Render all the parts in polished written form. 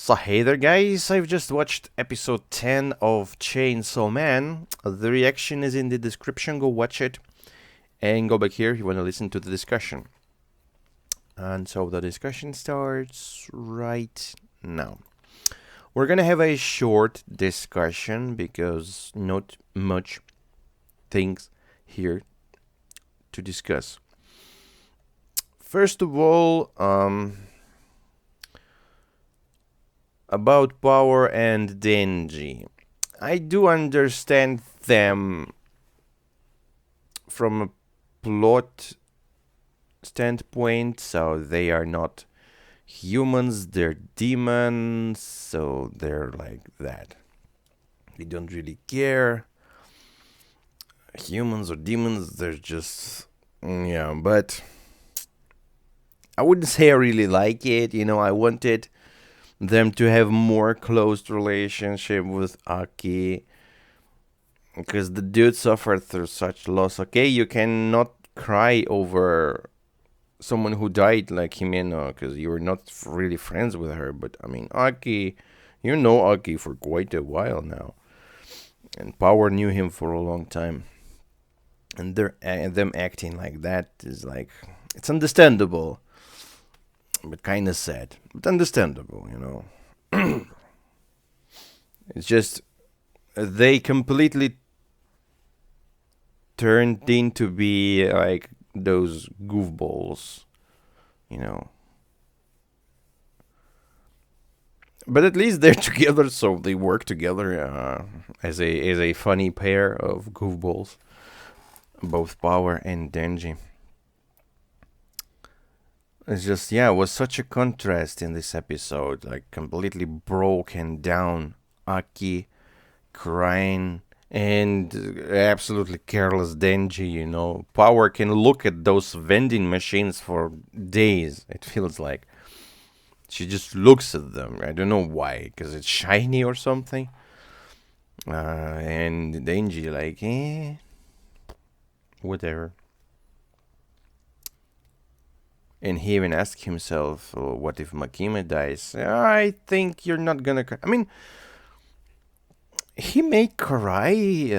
So hey there guys, I've just watched episode 10 of Chainsaw Man. The reaction is in the description, go watch it. And go back here if you want to listen to the discussion. And so the discussion starts right now. We're gonna have a short discussion because not much things here to discuss. First of all, about Power and Denji. I do understand them from a plot standpoint, so they are not humans, they're demons, so they're like that. They don't really care. Humans or demons, they're just. Yeah, but I wouldn't say I really like it. I wanted them to have more close relationship with Aki because the dude suffered through such loss. Okay, you cannot cry over someone who died like Himeno because you're not really friends with her, but I mean Aki, you know Aki for quite a while now, and Power knew him for a long time, and them acting like that is like, it's understandable but kind of sad, but understandable, It's just they completely turned into be like those goofballs, you know. But at least they're together, so they work together as a funny pair of goofballs, both Power and Denji. It's just, yeah, it was such a contrast in this episode, like completely broken down Aki, crying, and absolutely careless Denji. Power can look at those vending machines for days, it feels like. She just looks at them. I don't know why, because it's shiny or something. And Denji, like, whatever. And he even asked himself, oh, what if Makima dies? I think you're not gonna cry. I mean, he may cry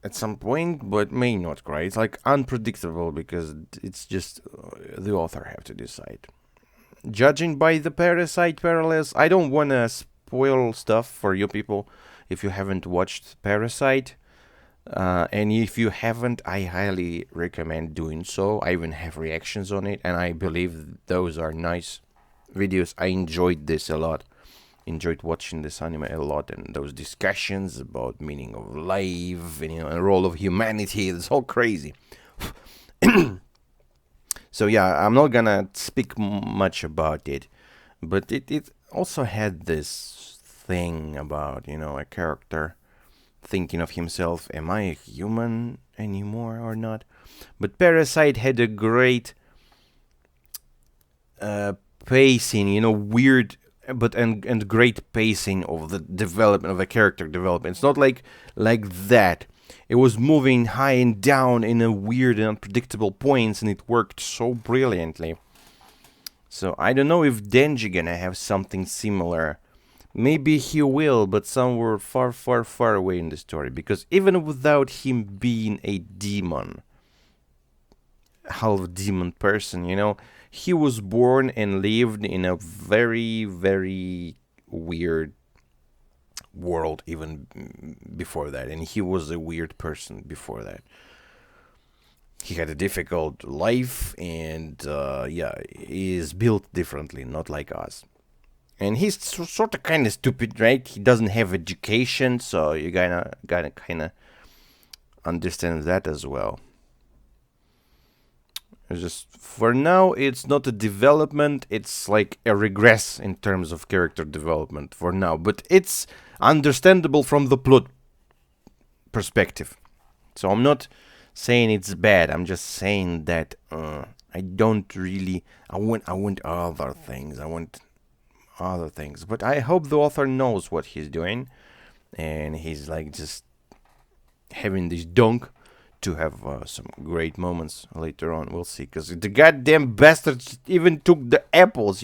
at some point, but may not cry. It's like unpredictable because it's just the author have to decide. Judging by the Parasite parallels, I don't want to spoil stuff for you people if you haven't watched Parasite. And if you haven't, I highly recommend doing so. I even have reactions on it, and I believe those are nice videos. I enjoyed this a lot. Enjoyed watching this anime a lot, and those discussions about meaning of life and and role of humanity. It's all crazy. So yeah, I'm not gonna speak much about it, but it also had this thing about a character thinking of himself, am I a human anymore or not? But Parasite had a great pacing, weird but and great pacing of the development of the character development. It's not like that. It was moving high and down in a weird and unpredictable points, and it worked so brilliantly. So I don't know if Denji gonna have something similar. Maybe he will, but somewhere far, far, far away in the story. Because even without him being a demon, half demon person, he was born and lived in a very, very weird world even before that. And he was a weird person before that. He had a difficult life, and he is built differently, not like us. And he's sort of kind of stupid, right? He doesn't have education, so you gotta kind of understand that as well. It's just for now, it's not a development; it's like a regress in terms of character development for now. But it's understandable from the plot perspective. So I'm not saying it's bad. I'm just saying that I don't really. I want other things. I want other things. But I hope the author knows what he's doing, and he's like just having this dunk to have some great moments later on. We'll see, because the goddamn bastards even took the apples,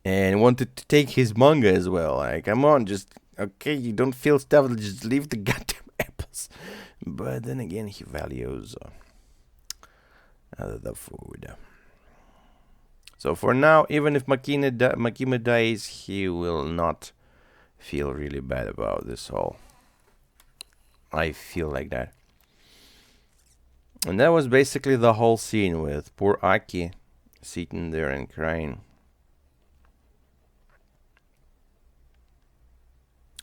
and wanted to take his manga as well. Like, come on, just okay, you don't feel stuff, just leave the goddamn apples. But then again, he values the food. So for now, even if Makima dies, he will not feel really bad about this all. I feel like that. And that was basically the whole scene with poor Aki sitting there and crying.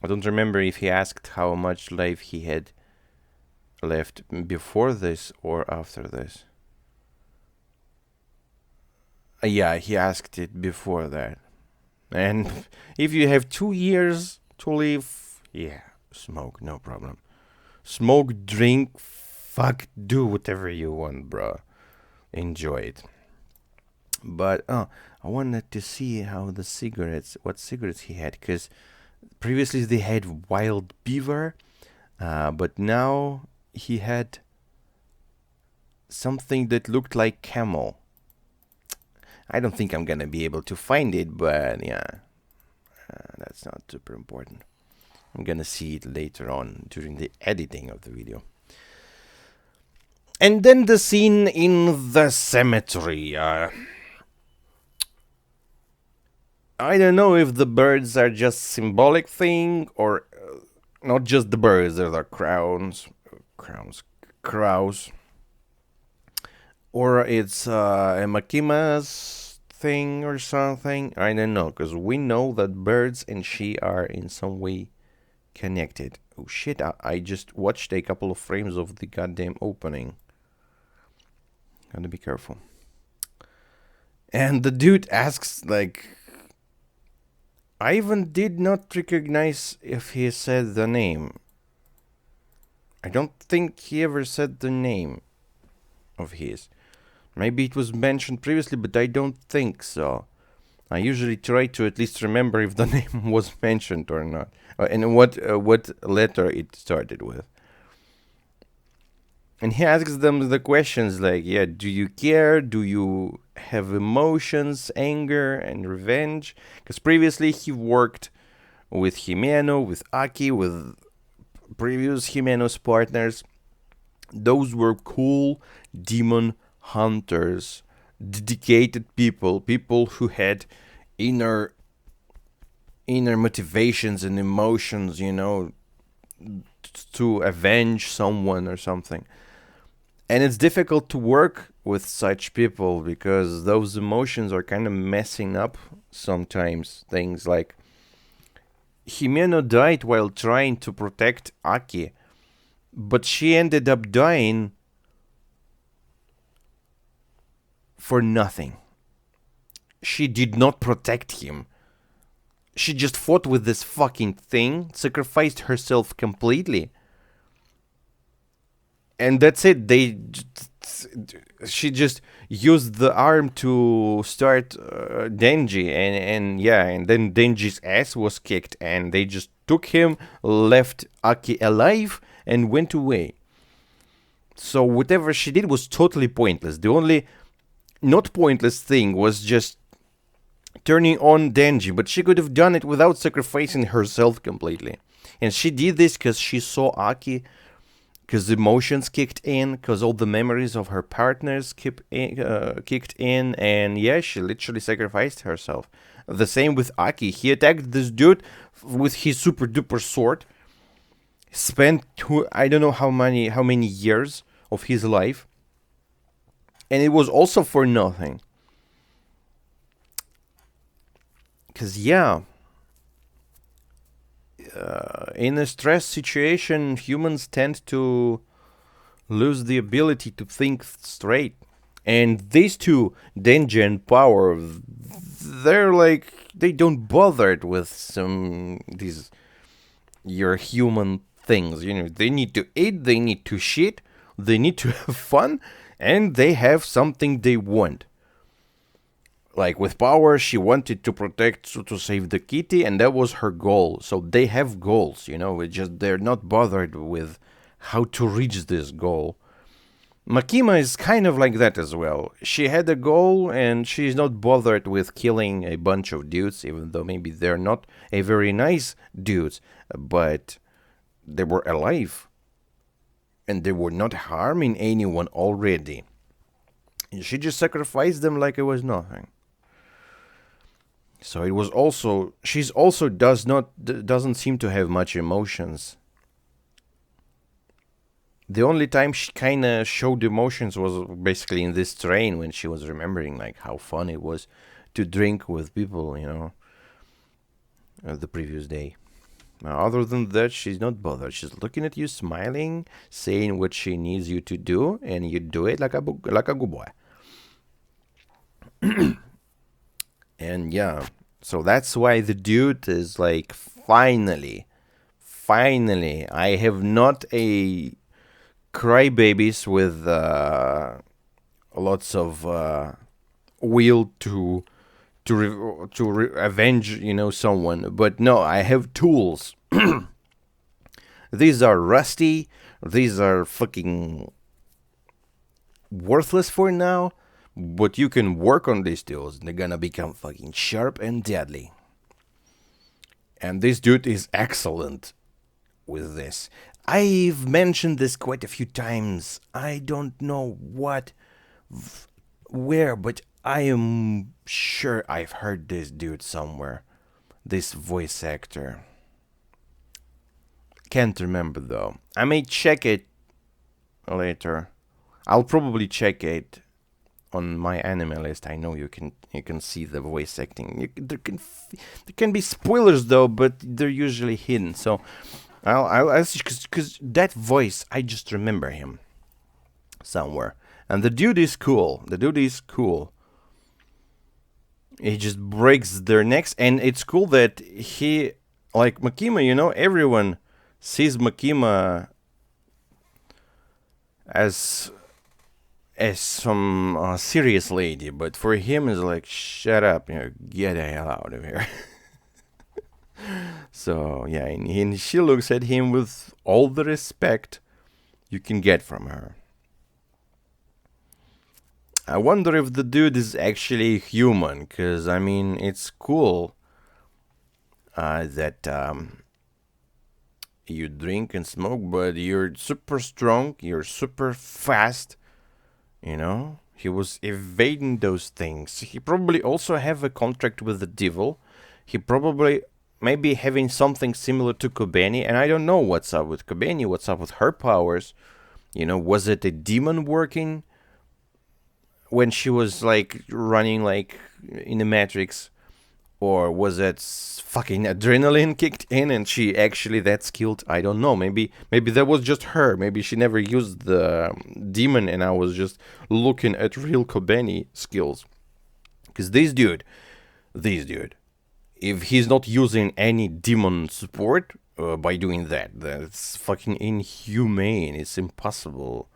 I don't remember if he asked how much life he had left before this or after this. Yeah, he asked it before that. And if you have 2 years to live, yeah, smoke, no problem. Smoke, drink, fuck, do whatever you want, bro. Enjoy it. But I wanted to see how what cigarettes he had, because previously they had wild beaver, but now he had something that looked like camel. I don't think I'm gonna be able to find it, but yeah, that's not super important. I'm gonna see it later on during the editing of the video. And then the scene in the cemetery. I don't know if the birds are just symbolic thing or not just the birds. There are crows, or it's a Makima's thing or something. I don't know, because we know that birds and she are in some way connected. Oh shit, I just watched a couple of frames of the goddamn opening. Gotta be careful. And the dude asks, like, I even did not recognize if he said the name. I don't think he ever said the name of his. Maybe it was mentioned previously, but I don't think so. I usually try to at least remember if the name was mentioned or not, and what letter it started with. And he asks them the questions like, yeah, do you care? Do you have emotions, anger, and revenge? Because previously he worked with Himeno, with Aki, with previous Himeno's partners. Those were cool demon hunters, dedicated people who had inner motivations and emotions, you know, to avenge someone or something. And it's difficult to work with such people because those emotions are kind of messing up sometimes. Things like Himeno died while trying to protect Aki, but she ended up dying for nothing. She did not protect him. She just fought with this fucking thing, sacrificed herself completely. And that's it. She just used the arm to start Denji, and then Denji's ass was kicked, and they just took him, left Aki alive, and went away. So whatever she did was totally pointless. The only not pointless thing was just turning on Denji, but she could have done it without sacrificing herself completely. And she did this because she saw Aki, because emotions kicked in, because all the memories of her partners kicked in, and yeah, she literally sacrificed herself. The same with Aki. He attacked this dude with his super duper sword, spent I don't know how many years of his life, and it was also for nothing. Because yeah, in a stress situation, humans tend to lose the ability to think straight. And these two, Denji and Power, they're like, they don't bother with these your human things. You know, they need to eat, they need to shit, they need to have fun, and they have something they want. Like with Power, she wanted to save the kitty, and that was her goal. So they have goals, you know. They're not bothered with how to reach this goal. Makima is kind of like that as well. She had a goal and she's not bothered with killing a bunch of dudes, even though maybe they're not a very nice dudes, but they were alive and they were not harming anyone already. She just sacrificed them like it was nothing. So it was also she's also doesn't seem to have much emotions. The only time she kind of showed emotions was basically in this train when she was remembering like how fun it was to drink with people, the previous day. Now, other than that, she's not bothered. She's looking at you, smiling, saying what she needs you to do, and you do it like a good boy. And yeah, so that's why the dude is like, finally, I have not a crybabies with lots of will to avenge someone, but no, I have tools. These are rusty. These are fucking worthless for now, but you can work on these tools. They're gonna become fucking sharp and deadly. And this dude is excellent with this. I've mentioned this quite a few times. I don't know where, but I am sure I've heard this dude somewhere. This voice actor. Can't remember though. I may check it later. I'll probably check it on my anime list. I know you can see the voice acting. There can be spoilers though, but they're usually hidden. So I'll because that voice I just remember him somewhere. And the dude is cool. He just breaks their necks, and it's cool that he like Makima. Everyone sees Makima as some serious lady, but for him is like, shut up, get the hell out of here. So yeah, and she looks at him with all the respect you can get from her. I wonder if the dude is actually human, because I mean, it's cool that you drink and smoke, but you're super strong, you're super fast. He was evading those things. He probably also have a contract with the devil. He probably maybe having something similar to Kobeni, and I don't know what's up with Kobeni, what's up with her powers. Was it a demon working when she was like running like in the Matrix, or was it fucking adrenaline kicked in and she actually that skilled? I don't know. Maybe that was just her. Maybe she never used the demon, and I was just looking at real Kobeni skills. Because this dude, if he's not using any demon support by doing that, that's fucking inhumane. It's impossible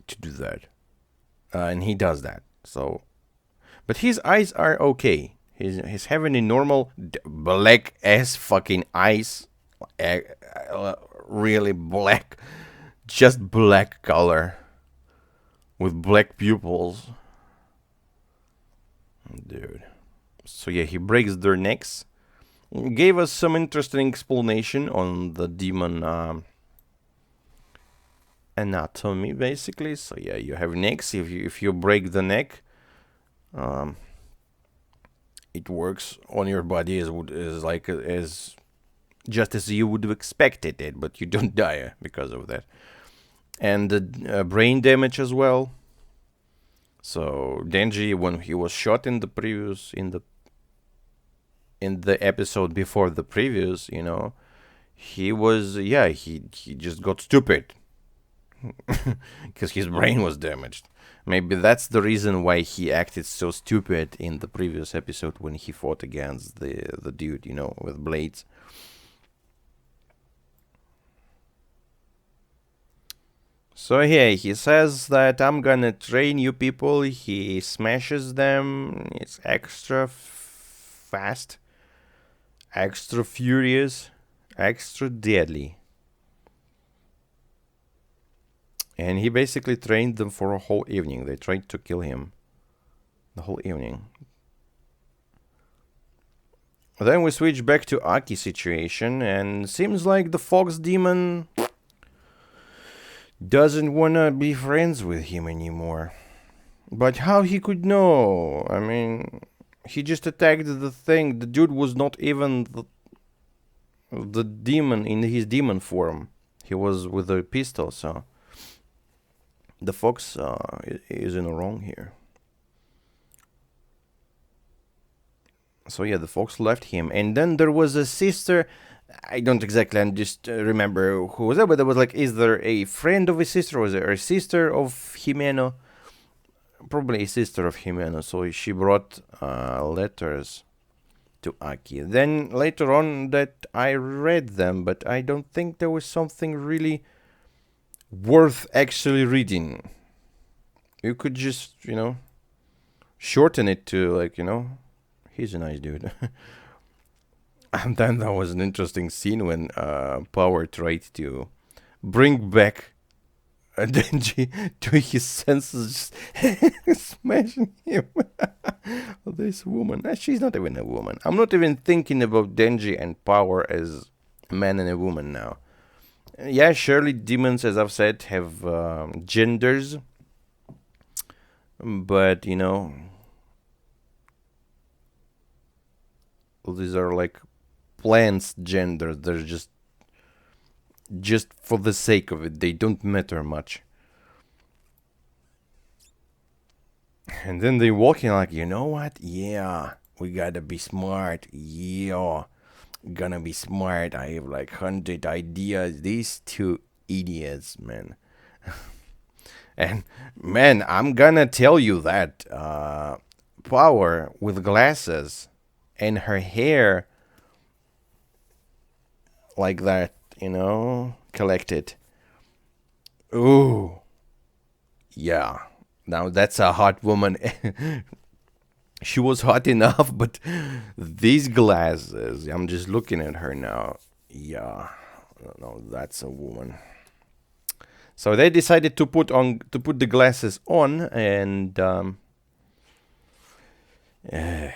to do that. And he does that. So, but his eyes are okay. He's having a normal black ass fucking eyes, really black, just black color with black pupils, dude. So yeah, he breaks their necks. Gave us some interesting explanation on the demon anatomy, basically. So yeah, you have necks. If you break the neck, it works on your body as just as you would have expected it, but you don't die because of that. And the brain damage as well. So Denji, when he was shot in the episode before the previous, he was he just got stupid because his brain was damaged. Maybe that's the reason why he acted so stupid in the previous episode when he fought against the dude, with blades. So yeah, he says that I'm gonna train you people. He smashes them. It's extra fast, extra furious, extra deadly. And he basically trained them for a whole evening. They tried to kill him the whole evening. Then we switch back to Aki's situation, and seems like the fox demon doesn't wanna be friends with him anymore. But how he could know? I mean, he just attacked the thing. The dude was not even the demon in his demon form. He was with a pistol, so the fox is in the wrong here. So yeah, the fox left him, and then there was a sister. I don't exactly just remember who was that, but there was like, is there a friend of his sister? Was there a sister of Jimeno? Probably a sister of Jimeno. So she brought letters to Aki. Then later on, that I read them, but I don't think there was something really worth actually reading. You could just, shorten it to like, he's a nice dude. And then that was an interesting scene when Power tried to bring back Denji to his senses, just smashing him. This woman, she's not even a woman. I'm not even thinking about Denji and Power as a man and a woman now. Yeah, surely demons, as I've said, have genders, but these are like plants genders. They're just for the sake of it. They don't matter much. And then they walk in like, you know what? Yeah, we gotta be smart. Yeah, gonna be smart. I have like 100 ideas. These two idiots, man. And man, I'm gonna tell you that Power with glasses and her hair like that, collected. Ooh, yeah. Now that's a hot woman. She was hot enough, but these glasses, I'm just looking at her now. Yeah, no, that's a woman. So they decided to put the glasses on, and it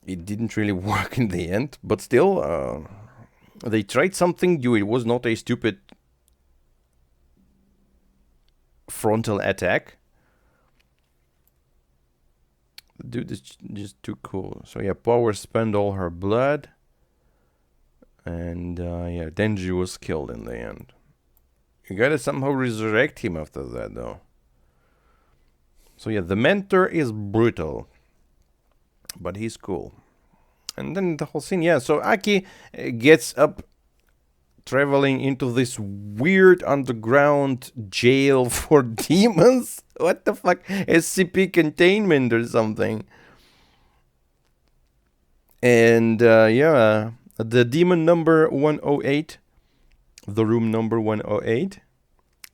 didn't really work in the end. But still, they tried something new. It was not a stupid frontal attack. The dude is just too cool. So yeah, Power spent all her blood, and yeah, Denji was killed in the end. You gotta somehow resurrect him after that, though. So yeah, the mentor is brutal, but he's cool. And then the whole scene, yeah. So Aki gets up, traveling into this weird underground jail for demons. What the fuck? SCP containment or something. And yeah, the demon number 108, the room number 108,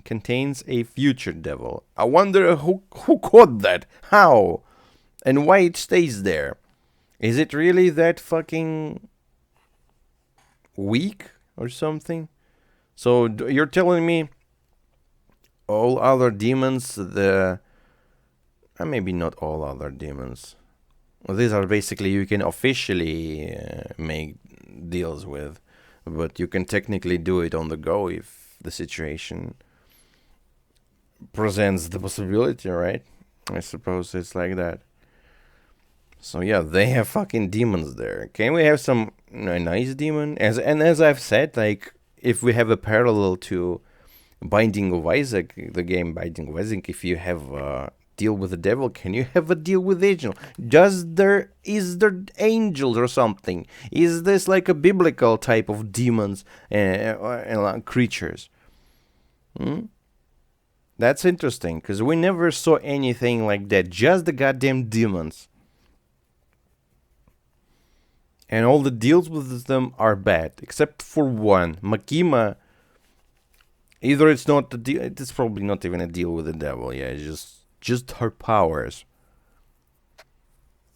contains a future devil. I wonder who caught that, how, and why it stays there. Is it really that fucking weak or something? So you're telling me all other demons, maybe not all other demons. These are basically you can officially make deals with, but you can technically do it on the go if the situation presents the possibility, right? I suppose it's like that. So yeah, they have fucking demons there. Can we have some nice demon? As I've said, like if we have a parallel to Binding of Isaac, the game Binding of Isaac, if you have a deal with the devil, can you have a deal with angel? Is there angels or something? Is this like a biblical type of demons and creatures? That's interesting, because we never saw anything like that. Just the goddamn demons. And all the deals with them are bad, except for one. Makima, either it's not the deal, it's probably not even a deal with the devil. Yeah, it's just her powers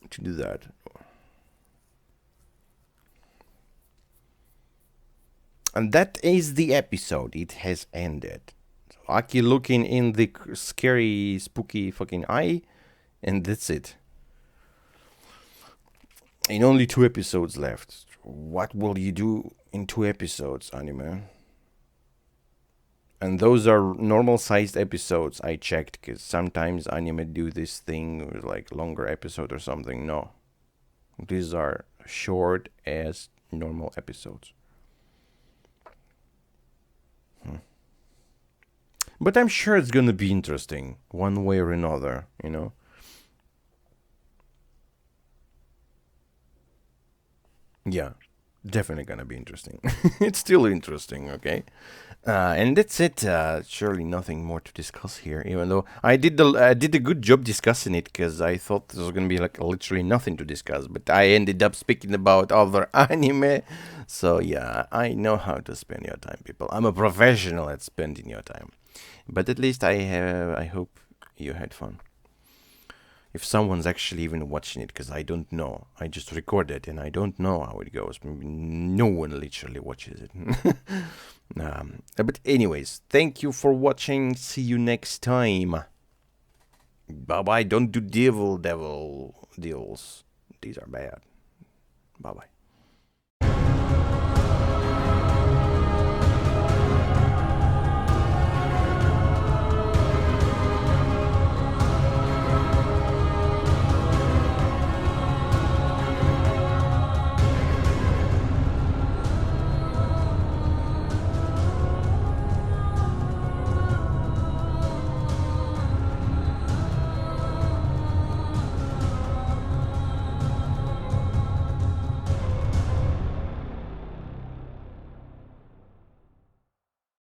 to do that. And that is the episode. It has ended. So Aki looking in the scary, spooky fucking eye, and that's it. And only 2 episodes left. What will you do in 2 episodes, anime? And those are normal sized episodes. I checked because sometimes anime do this thing with like longer episode or something. No, these are short as normal episodes. Hmm. But I'm sure it's gonna be interesting one way or another. Yeah, definitely gonna be interesting. It's still interesting. Okay. And that's it. Surely nothing more to discuss here. Even though I did a good job discussing it because I thought there was gonna be like literally nothing to discuss, but I ended up speaking about other anime. So yeah, I know how to spend your time, people. I'm a professional at spending your time. But at least I have. I hope you had fun. If someone's actually even watching it, because I don't know. I just record it and I don't know how it goes. Maybe no one literally watches it. But anyways, thank you for watching. See you next time. Bye bye. Don't do devil deals. These are bad. Bye bye.